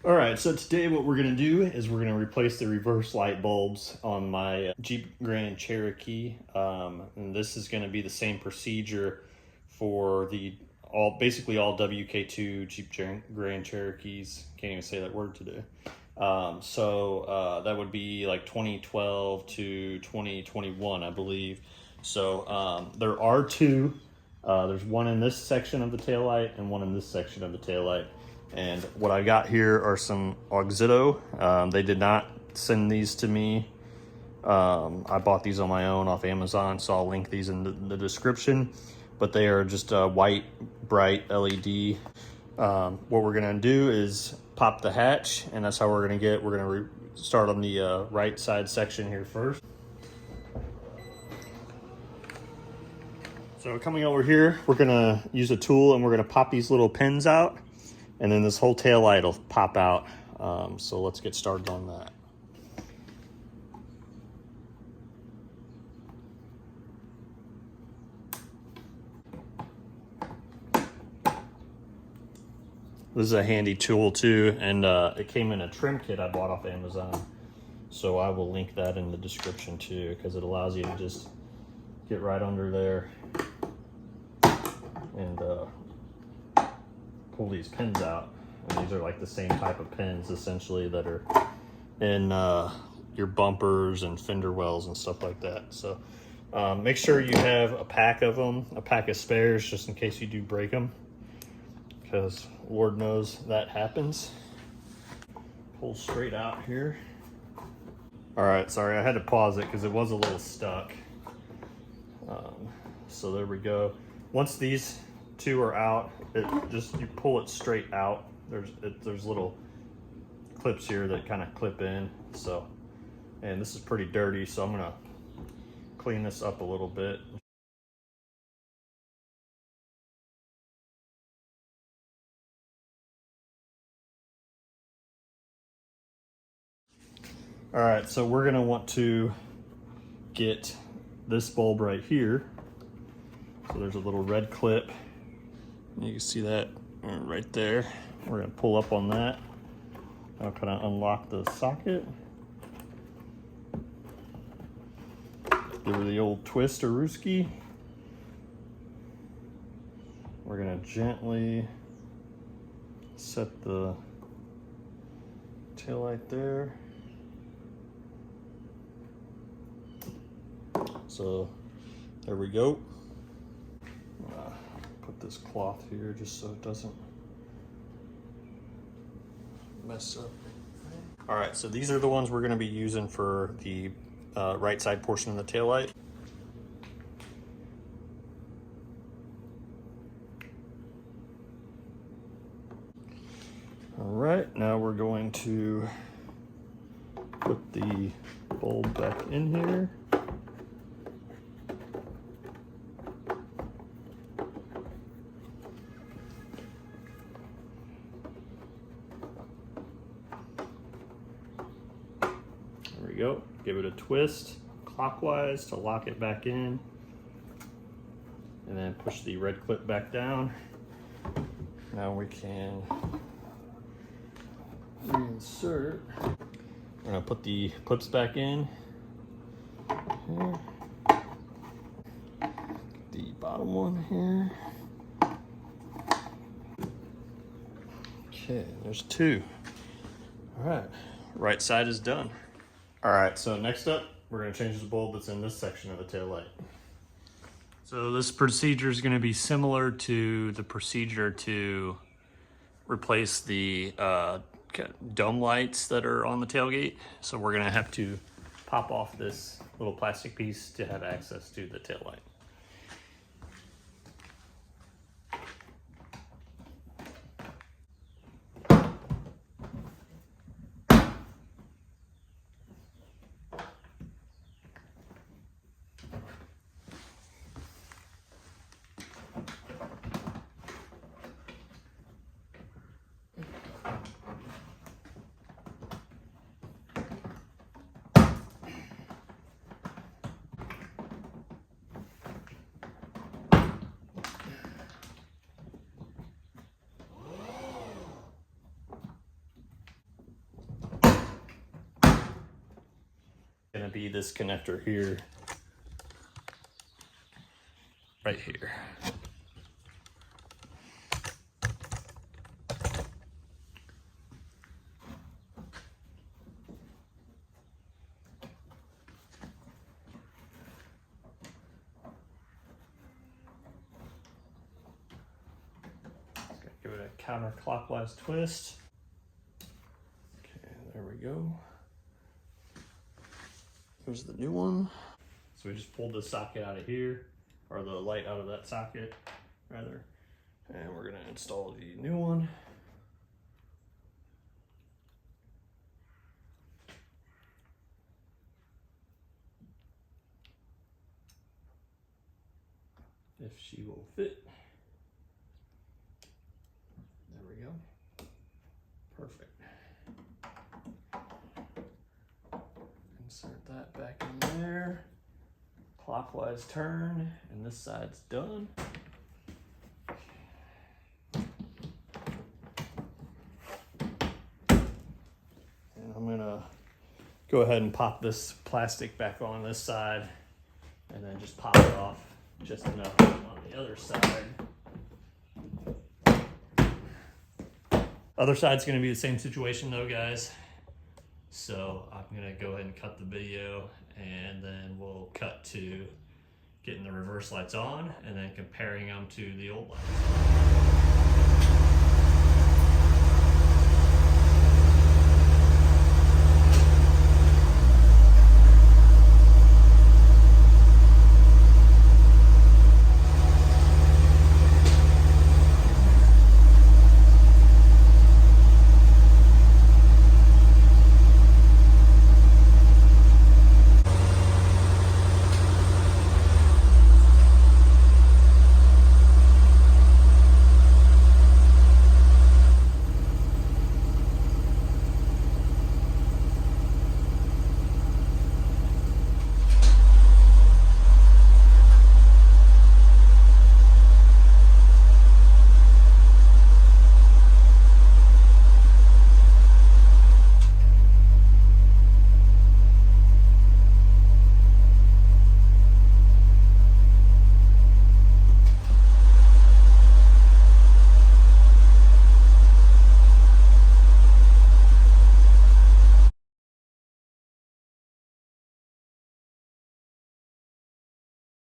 All right, so today what we're gonna do is we're gonna replace the reverse light bulbs on my Jeep Grand Cherokee. And this is gonna be the same procedure for basically all WK2 Jeep Grand Cherokees. Can't even say that word today. That would be like 2012 to 2021, I believe. So there are two. There's one in this section of the taillight and one in this section of the taillight. And what I got here are some Auxito. They did not send these to me. I bought these on my own off Amazon, so I'll link these in the description. But they are just a white, bright LED. What we're gonna do is pop the hatch, and that's how we're gonna start on the right side section here first. So coming over here, we're gonna use a tool and we're gonna pop these little pins out, and then this whole tail light will pop out. So let's get started on that. This is a handy tool too, and it came in a trim kit I bought off Amazon. So I will link that in the description too, because it allows you to just get right under there and pull these pins out. And these are like the same type of pins essentially that are in your bumpers and fender wells and stuff like that. So make sure you have a pack of them, a pack of spares, just in case you do break them, because Lord knows that happens. Pull straight out here. All right, sorry, I had to pause it because it was a little stuck. So there we go. Once these two are out, you pull it straight out. There's little clips here that kind of clip in. So, and this is pretty dirty, so I'm gonna clean this up a little bit. All right, so we're gonna want to get this bulb right here. So there's a little red clip. You can see that right there. We're gonna pull up on that. I'll kind of unlock the socket. Give her the old twist or rooski. We're gonna gently set the taillight there. So there we go. Put this cloth here just so it doesn't mess up. All right, so these are the ones we're going to be using for the right side portion of the taillight. All right, now we're going to put the bulb back in here. There we go. Give it a twist clockwise to lock it back in, and then push the red clip back down. Now we can reinsert. We're gonna put the clips back in here. The bottom one here. Okay, there's two. All right, right side is done. All right, so next up, we're gonna change the bulb that's in this section of the taillight. So this procedure is gonna be similar to the procedure to replace the dome lights that are on the tailgate. So we're gonna have to pop off this little plastic piece to have access to the taillight. gonna be this connector here, right here. Give it a counterclockwise twist. Okay, there we go. There's the new one. So we just pulled the socket out of here, or the light out of that socket, rather. And we're gonna install the new one. If she will fit. There we go. Perfect. Insert that back in there. Clockwise turn, and this side's done. And I'm gonna go ahead and pop this plastic back on this side, and then just pop it off just enough on the other side. Other side's gonna be the same situation though, guys. So I'm gonna go ahead and cut the video, and then we'll cut to getting the reverse lights on and then comparing them to the old lights.